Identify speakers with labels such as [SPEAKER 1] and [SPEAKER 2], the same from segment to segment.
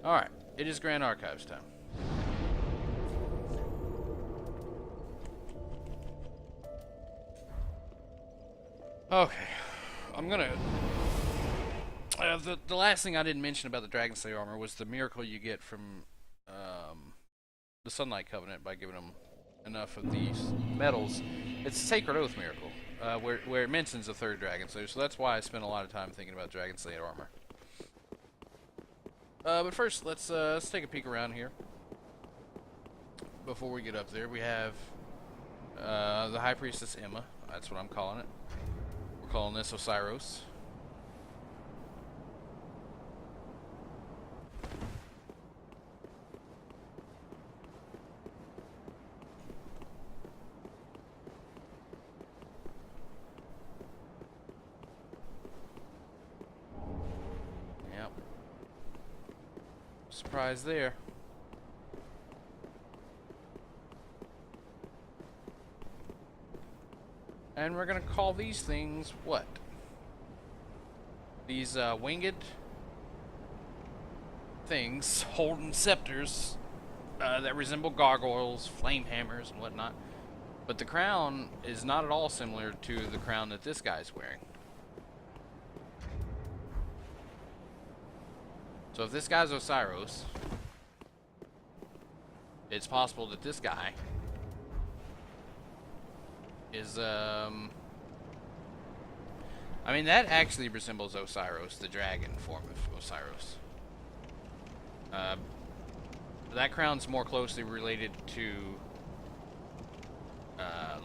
[SPEAKER 1] Alright, it is Grand Archives time. Okay, I'm gonna... the last thing I didn't mention about the Dragon Slayer armor was the miracle you get from the Sunlight Covenant by giving them enough of these metals. It's a Sacred Oath miracle, where it mentions a third Dragon Slayer, so that's why I spent a lot of time thinking about Dragon Slayer armor. But first, let's take a peek around here. Before we get up there, we have the High Priestess Emma. That's what I'm calling it. We're calling this Osiris. Yep. Surprise there. And we're gonna call these things what? These winged things holding scepters that resemble gargoyles, flame hammers, and whatnot. But the crown is not at all similar to the crown that this guy's wearing. So if this guy's Osiris, it's possible that this guy is, I mean, that actually resembles Osiris, the dragon form of Osiris. That crown's more closely related to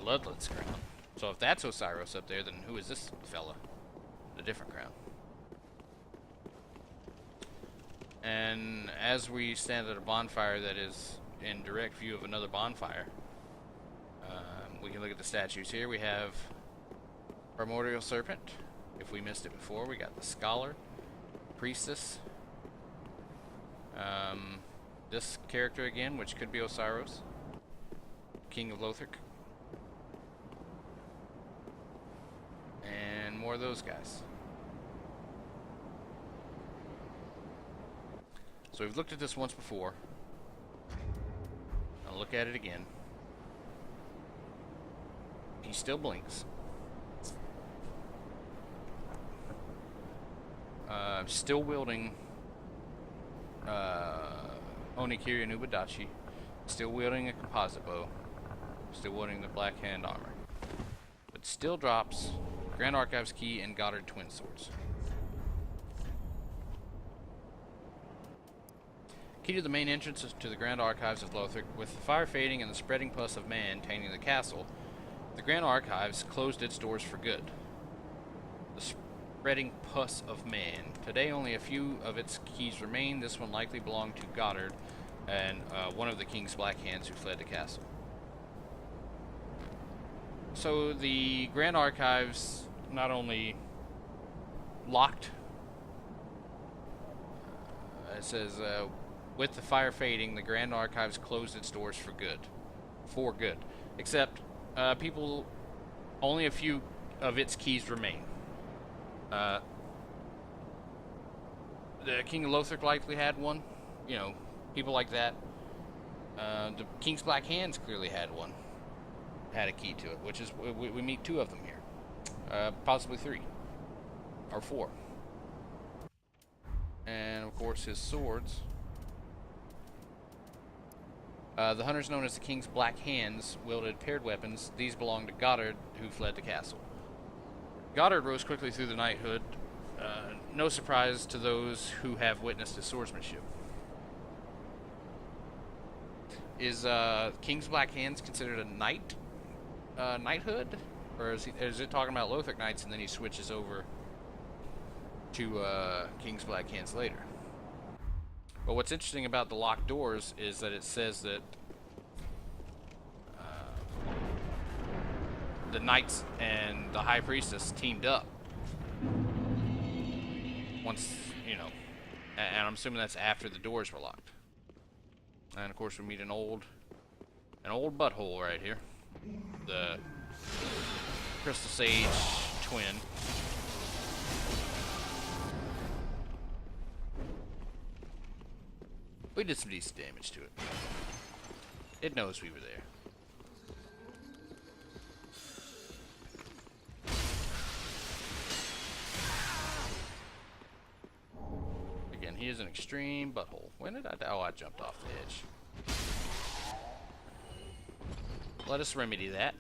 [SPEAKER 1] Ludlet's crown. So if that's Osiris up there, then who is this fella? The different crown. And as we stand at a bonfire that is in direct view of another bonfire, we can look at the statues here. We have Primordial Serpent. If we missed it before, we got the Scholar, Priestess. This character again, which could be Osiris, King of Lothric. And more of those guys. So we've looked at this once before. I'll look at it again. He still blinks. Still wielding Onikiri and Ubadachi. Still wielding a composite bow. Still wielding the Black Hand armor. But still drops Grand Archives key and Goddard twin swords. Key to the main entrance to the Grand Archives of Lothric. With the fire fading and the spreading pus of man tainting the castle, the Grand Archives closed its doors for good. The spreading pus of man. Today only a few of its keys remain. This one likely belonged to Goddard and one of the King's Black Hands who fled the castle. So the Grand Archives not only locked, it says, with the fire fading, the Grand Archives closed its doors for good. For good. Except, people, only a few of its keys remain. The King of Lothric likely had one. You know, people like that. The King's Black Hands clearly had one. Had a key to it, which is, we meet two of them here. Possibly three. Or four. And, of course, his swords. The hunters known as the King's Black Hands wielded paired weapons. These belonged to Goddard, who fled the castle. Goddard rose quickly through the knighthood. No surprise to those who have witnessed his swordsmanship. Is King's Black Hands considered a knighthood? Or is it talking about Lothric Knights and then he switches over to King's Black Hands later? But what's interesting about the locked doors is that it says that the Knights and the High Priestess teamed up. Once, you know, and I'm assuming that's after the doors were locked. And of course we meet an old butthole right here. The Crystal Sage twin. We did some decent damage to it. It knows we were there. Again, he is an extreme butthole. When did I die? Oh, I jumped off the edge. Let us remedy that.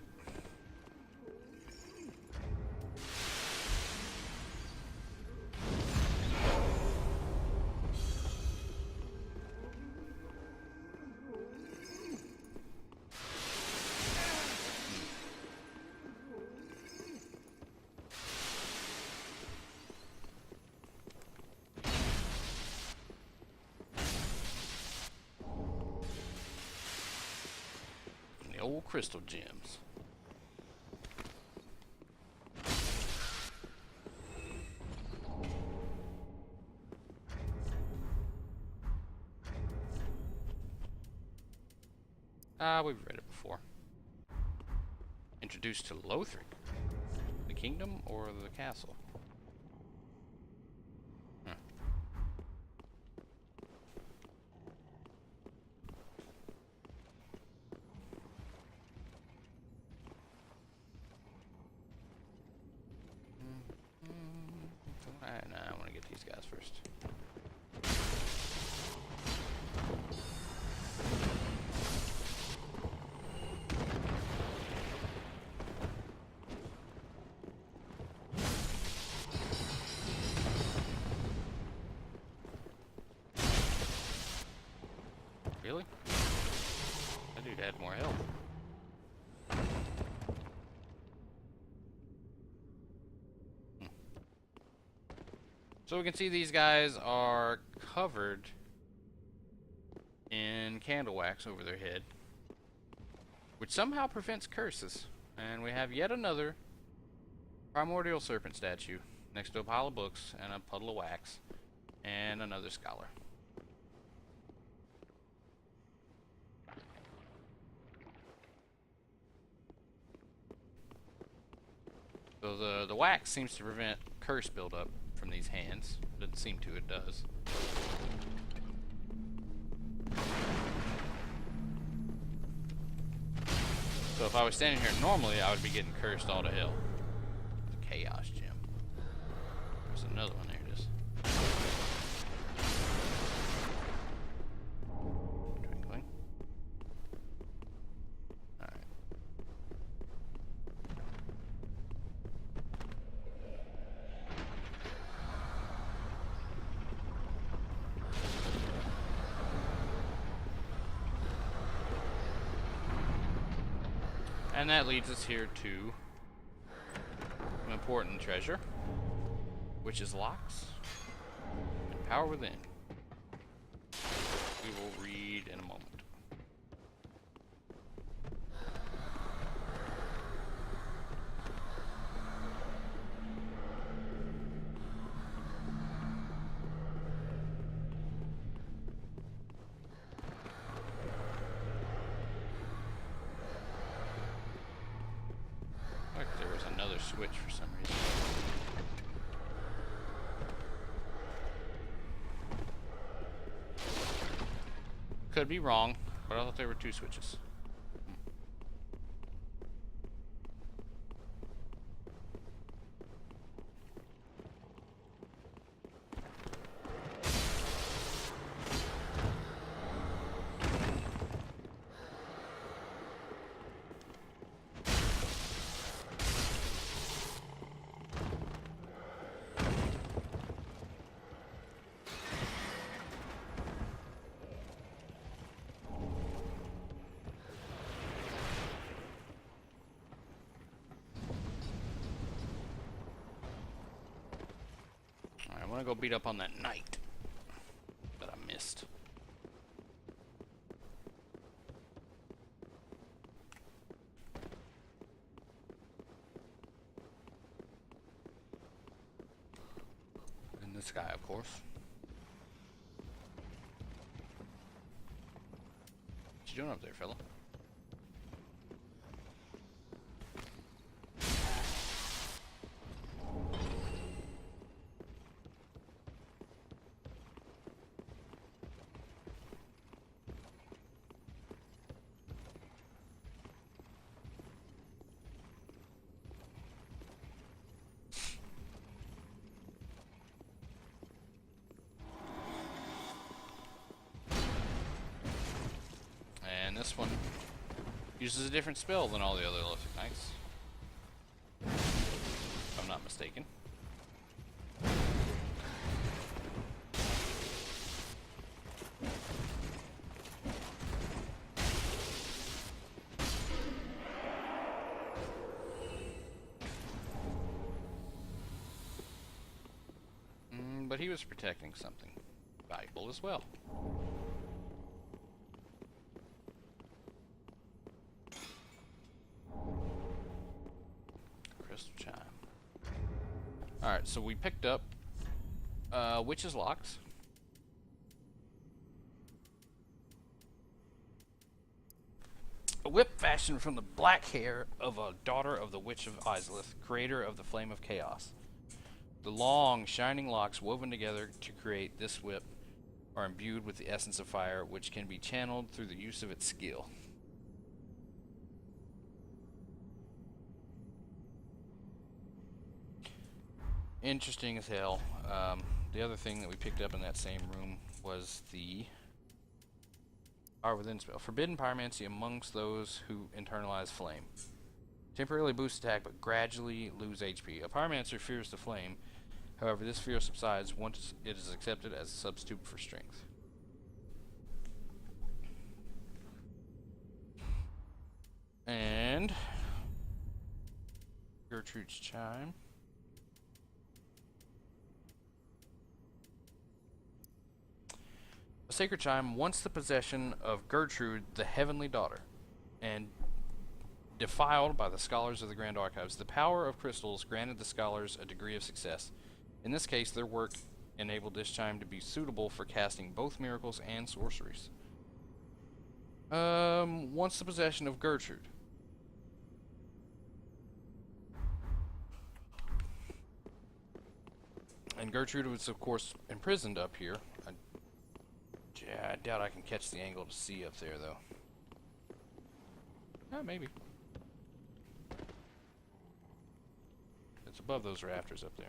[SPEAKER 1] Old crystal gems. We've read it before. Introduced to Lothric. The kingdom or the castle? Huh. Nah, I want to get these guys first. Really? That dude had more health. So we can see these guys are covered in candle wax over their head, which somehow prevents curses. And we have yet another primordial serpent statue next to a pile of books and a puddle of wax and another scholar. So the wax seems to prevent curse buildup from these hands. Doesn't seem to, it does. So if I was standing here normally, I would be getting cursed all to hell. The Chaos Gem. There's another one, there it is. Twinkling. Alright. And that leads us here to an important treasure, which is locks and power within. We will read in a moment. There was another switch for some reason. Could be wrong, but I thought there were two switches. I want to go beat up on that knight that I missed. And this guy, of course. What you doing up there, fella? Uses a different spell than all the other Lothric Knights. If I'm not mistaken. But he was protecting something valuable as well. Crystal chime. Alright, so we picked up Witch's Locks. A whip fashioned from the black hair of a daughter of the Witch of Izalith, creator of the Flame of Chaos. The long, shining locks woven together to create this whip are imbued with the essence of fire, which can be channeled through the use of its skill. Interesting as hell. The other thing that we picked up in that same room was the Power Within spell. Forbidden pyromancy amongst those who internalize flame. Temporarily boost attack, but gradually lose HP. A pyromancer fears the flame. However, this fear subsides once it is accepted as a substitute for strength. And Gertrude's Chime. A sacred chime, once the possession of Gertrude, the Heavenly Daughter, and defiled by the scholars of the Grand Archives. The power of crystals granted the scholars a degree of success. In this case, their work enabled this chime to be suitable for casting both miracles and sorceries. Once the possession of Gertrude. And Gertrude was, of course, imprisoned up here. I doubt I can catch the angle to see up there, though. Maybe. It's above those rafters up there.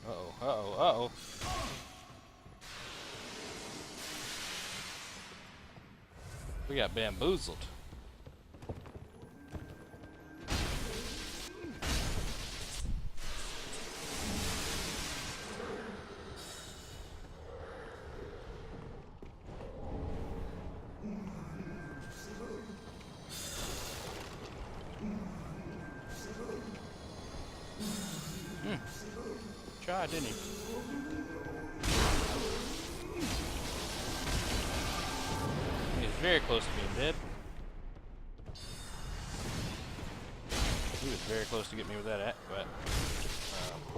[SPEAKER 1] Uh-oh, uh-oh, uh-oh. We got bamboozled. Tried, didn't he? He was very close to being dead. He was very close to getting me with that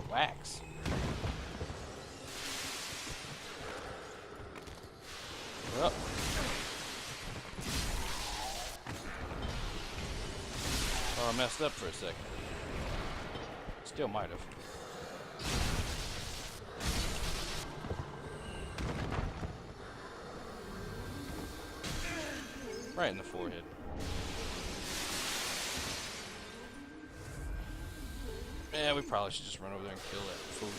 [SPEAKER 1] wax. Well. Oh, I messed up for a second. Still might have. Right in the forehead. Yeah, we probably should just run over there and kill that fool.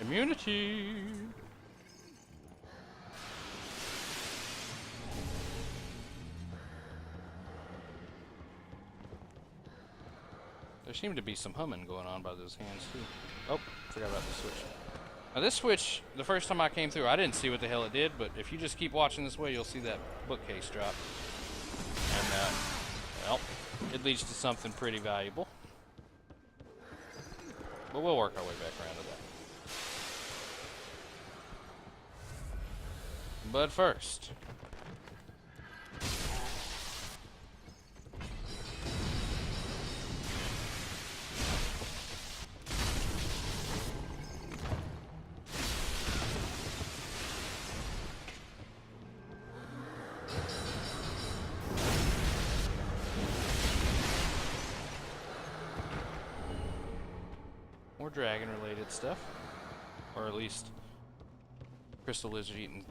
[SPEAKER 1] Immunity! There seemed to be some humming going on by those hands, too. Oh, forgot about the switch. Now this switch, the first time I came through, I didn't see what the hell it did, but if you just keep watching this way, you'll see that bookcase drop. And, well, it leads to something pretty valuable. But we'll work our way back around to that. But first... more dragon-related stuff. Or at least crystal lizard-eating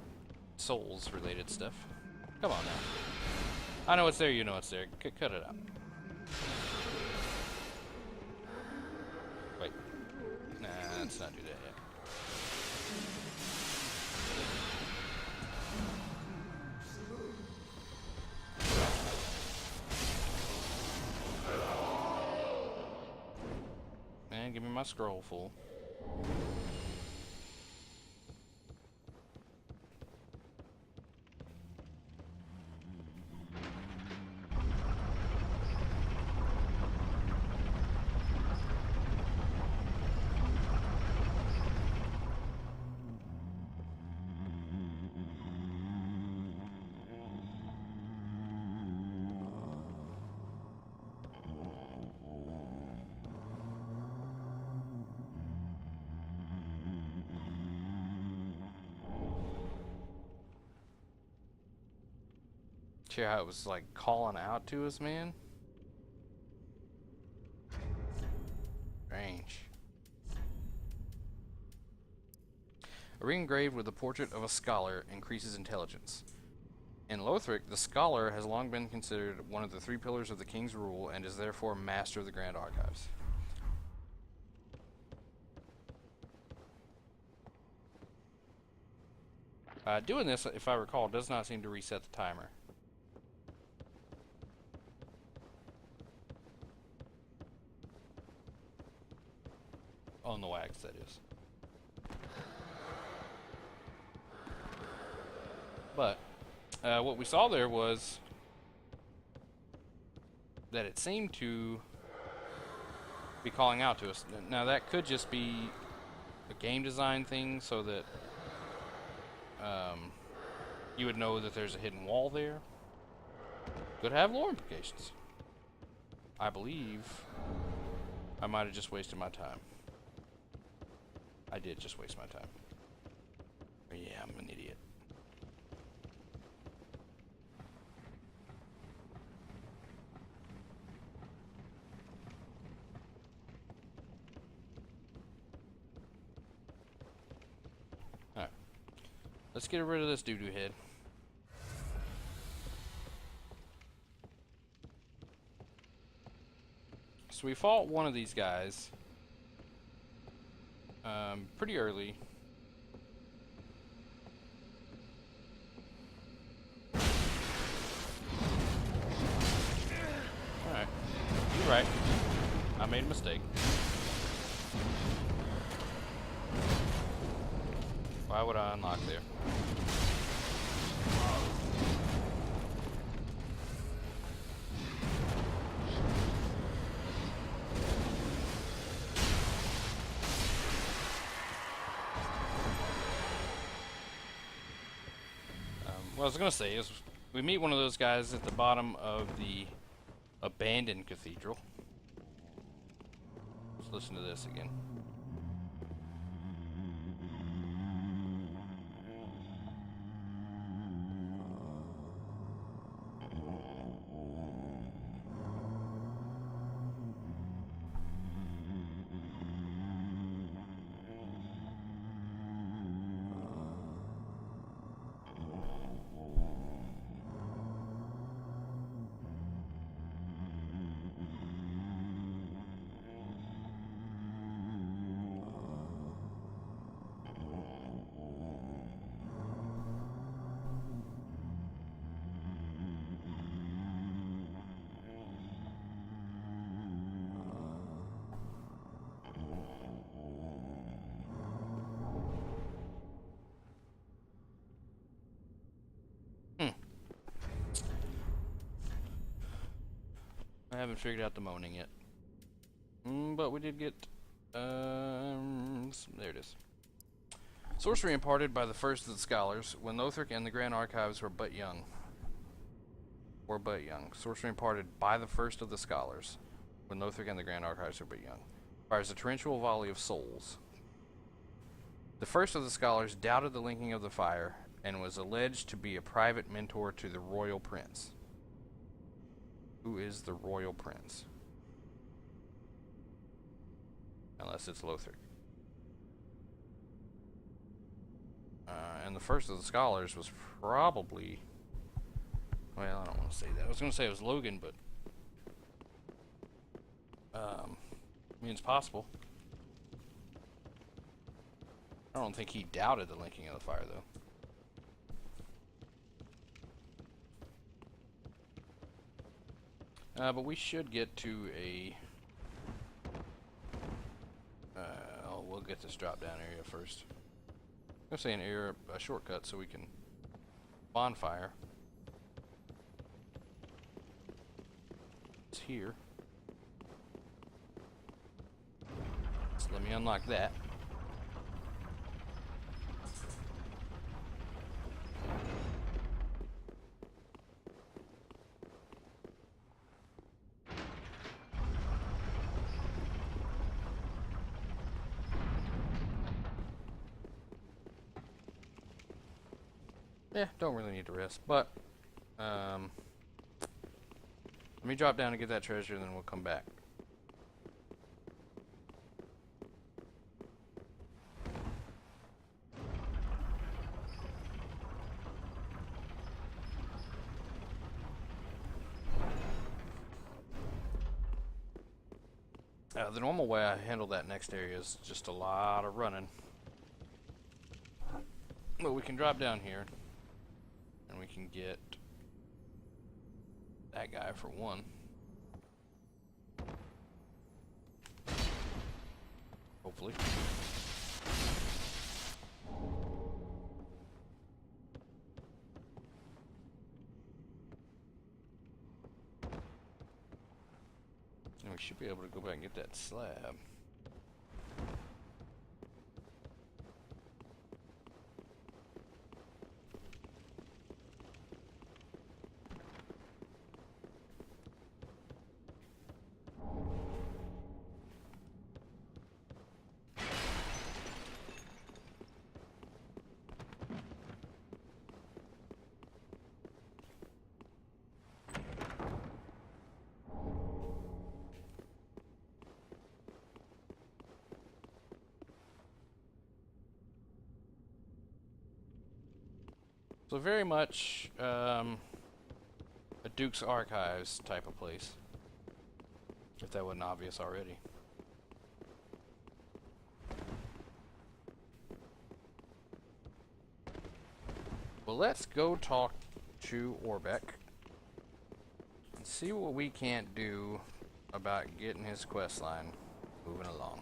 [SPEAKER 1] souls-related stuff. Come on now. I know it's there, you know it's there. Cut it out. Wait. Nah, let's not do that yet. And give me my scroll full. See how it was like calling out to us, man? Strange. A ring engraved with the portrait of a scholar increases intelligence. In Lothric, the scholar has long been considered one of the 3 pillars of the king's rule and is therefore master of the Grand Archives. Doing this, if I recall, does not seem to reset the timer. On the wax, that is. But what we saw there was that it seemed to be calling out to us. Now that could just be a game design thing, so that you would know that there's a hidden wall there. Could have lore implications. I believe I might have just wasted my time. I did just waste my time. Oh, yeah, I'm an idiot. Alright. Let's get rid of this doo-doo head. So we fought one of these guys pretty early. Alright. You're right. I made a mistake. Why would I unlock there? What I was gonna say is, we meet one of those guys at the bottom of the abandoned cathedral. Let's listen to this again. I haven't figured out the moaning yet. But we did get, there it is. Sorcery imparted by the first of the scholars, when Lothric and the Grand Archives were but young. Sorcery imparted by the first of the scholars, when Lothric and the Grand Archives were but young. Fires a torrential volley of souls. The first of the scholars doubted the linking of the fire, and was alleged to be a private mentor to the royal prince. Who is the royal prince? Unless it's Lothric. And the first of the scholars was probably... Well, I don't want to say that. I was going to say it was Logan, but... I mean, it's possible. I don't think he doubted the linking of the fire, though. But we should get to a... oh, we'll get this drop down area first. I'm gonna say an area, a shortcut, so we can bonfire. It's here. So let me unlock that. Yeah, don't really need to rest, but let me drop down and get that treasure, and then we'll come back. The normal way I handle that next area is just a lot of running. But we can drop down here, and we can get that guy for one. Hopefully. And we should be able to go back and get that slab. So very much a Duke's Archives type of place, if that wasn't obvious already. Well, let's go talk to Orbeck and see what we can't do about getting his quest line moving along.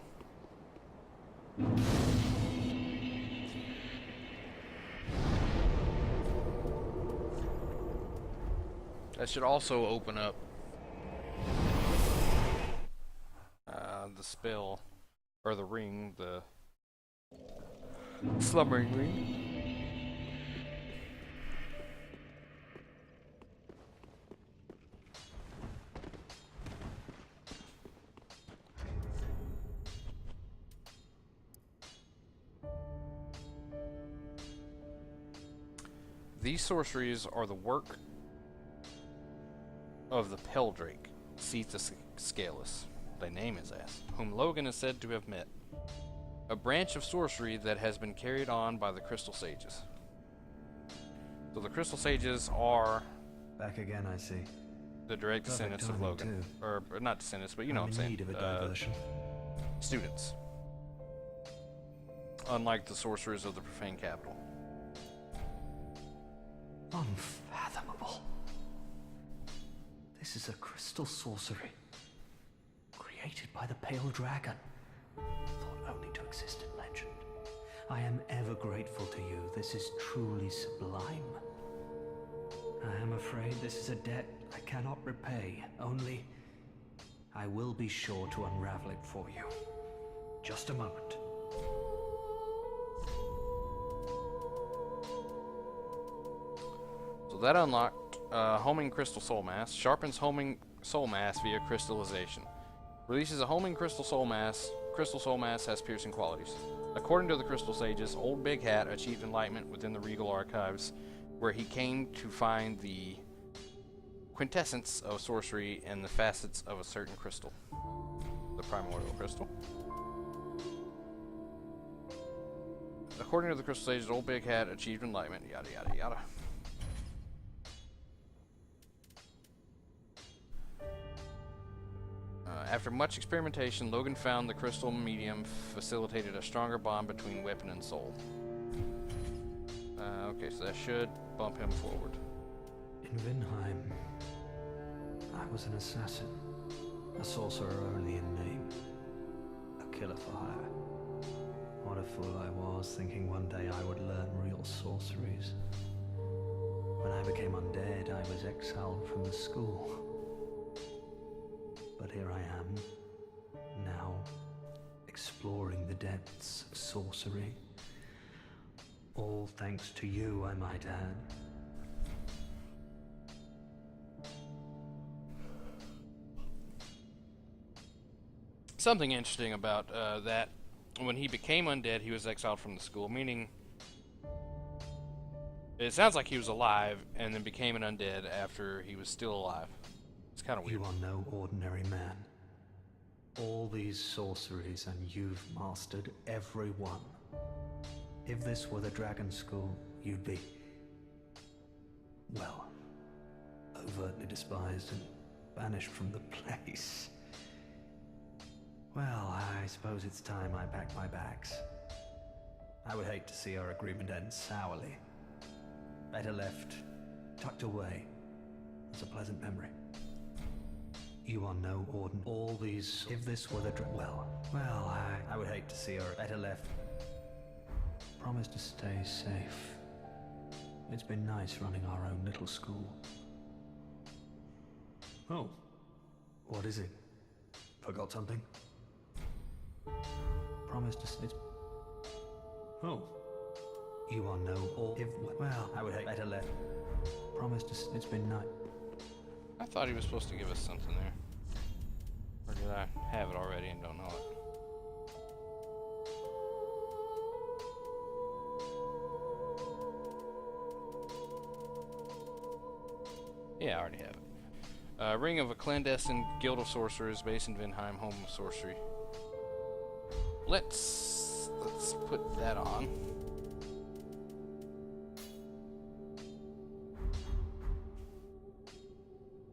[SPEAKER 1] That should also open up the spell, or the ring, the slumbering ring. These sorceries are the work of the Peldrake, Cetus Scalus, thy name is ass, whom Logan is said to have met. A branch of sorcery that has been carried on by the Crystal Sages. So the Crystal Sages are...
[SPEAKER 2] Back again, I see.
[SPEAKER 1] The direct descendants of Logan. Or not descendants, but you know what I'm saying.
[SPEAKER 2] Need of a diversion.
[SPEAKER 1] Students. Unlike the sorcerers of the Profane Capital.
[SPEAKER 2] Unfathomable. This is a crystal sorcery, created by the Pale Dragon, thought only to exist in legend. I am ever grateful to you. This is truly sublime. I am afraid this is a debt I cannot repay, only I will be sure to unravel it for you. Just a moment.
[SPEAKER 1] So that unlocked homing crystal soul mass, sharpens homing soul mass via crystallization. Releases a homing crystal soul mass. Crystal soul mass has piercing qualities. According to the Crystal Sages, Old Big Hat achieved enlightenment within the Regal Archives, where he came to find the quintessence of sorcery and the facets of a certain crystal. The primordial crystal. according to the Crystal Sages, Old Big Hat achieved enlightenment. Yada yada yada. After much experimentation, Logan found the crystal medium facilitated a stronger bond between weapon and soul. Okay, so that should bump him forward.
[SPEAKER 2] In Vinheim, I was an assassin. A sorcerer only in name. A killer for hire. What a fool I was, thinking one day I would learn real sorceries. When I became undead, I was exiled from the school. But here I am, now, exploring the depths of sorcery. All thanks to you, I might add.
[SPEAKER 1] Something interesting about that, when he became undead, he was exiled from the school, meaning it sounds like he was alive and then became an undead after he was still alive. It's kind of weird.
[SPEAKER 2] You are no ordinary man. All these sorceries, and you've mastered every one. If this were the Dragon School, you'd be, well, overtly despised and banished from the place. Well, I suppose it's time I packed my bags. I would hate to see our agreement end sourly. Better left, tucked away, as a pleasant memory. You are no ordinary. All these. If this were the well, I would hate to see our better left. Promise to stay safe. It's been nice running our own little school. Oh, what is it? Forgot something? Promise to stay. Oh, you are no or. If well, I would hate better left. Promise to. It's been nice.
[SPEAKER 1] I thought he was supposed to give us something there. Or did I have it already and don't know it? Yeah, I already have it. Ring of a clandestine guild of sorcerers based in Vinheim, home of sorcery. Let's put that on.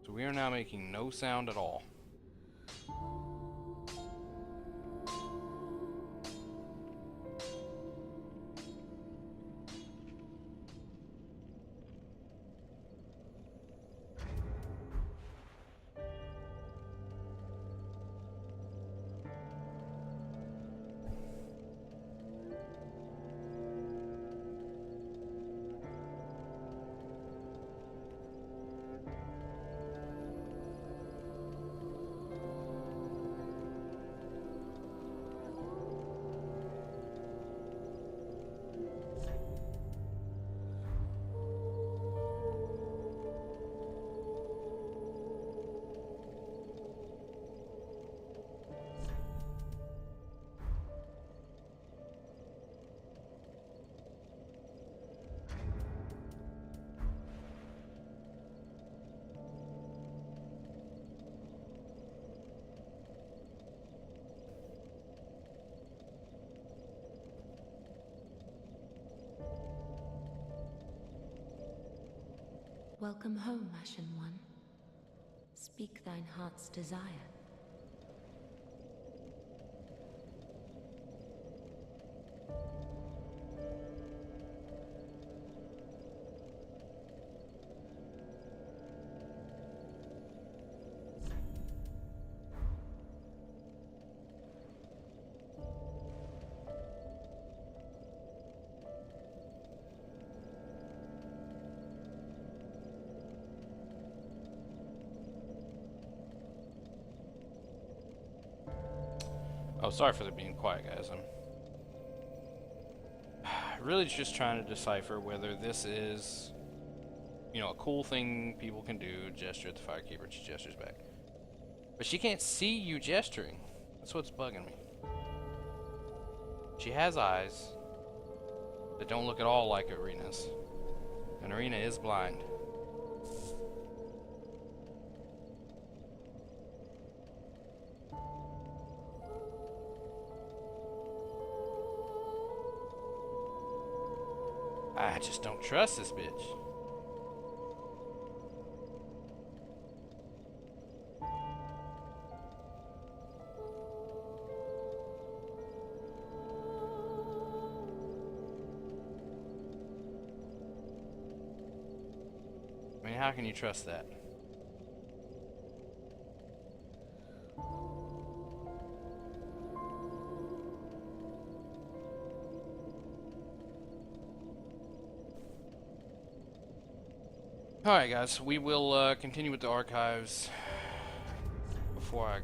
[SPEAKER 1] So we are now making no sound at all.
[SPEAKER 3] Welcome home, Ashen One. Speak thine heart's desire.
[SPEAKER 1] Oh, sorry for being quiet, guys. I'm really just trying to decipher whether this is, you know, a cool thing people can do. Gesture at the Firekeeper, she gestures back. But she can't see you gesturing. That's what's bugging me. She has eyes that don't look at all like Arena's. And Arena is blind. I just don't trust this bitch. I mean, how can you trust that? Alright guys, we will continue with the archives. Before I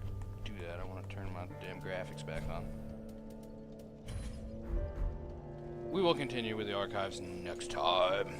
[SPEAKER 1] do that, I want to turn my damn graphics back on. We will continue with the archives next time.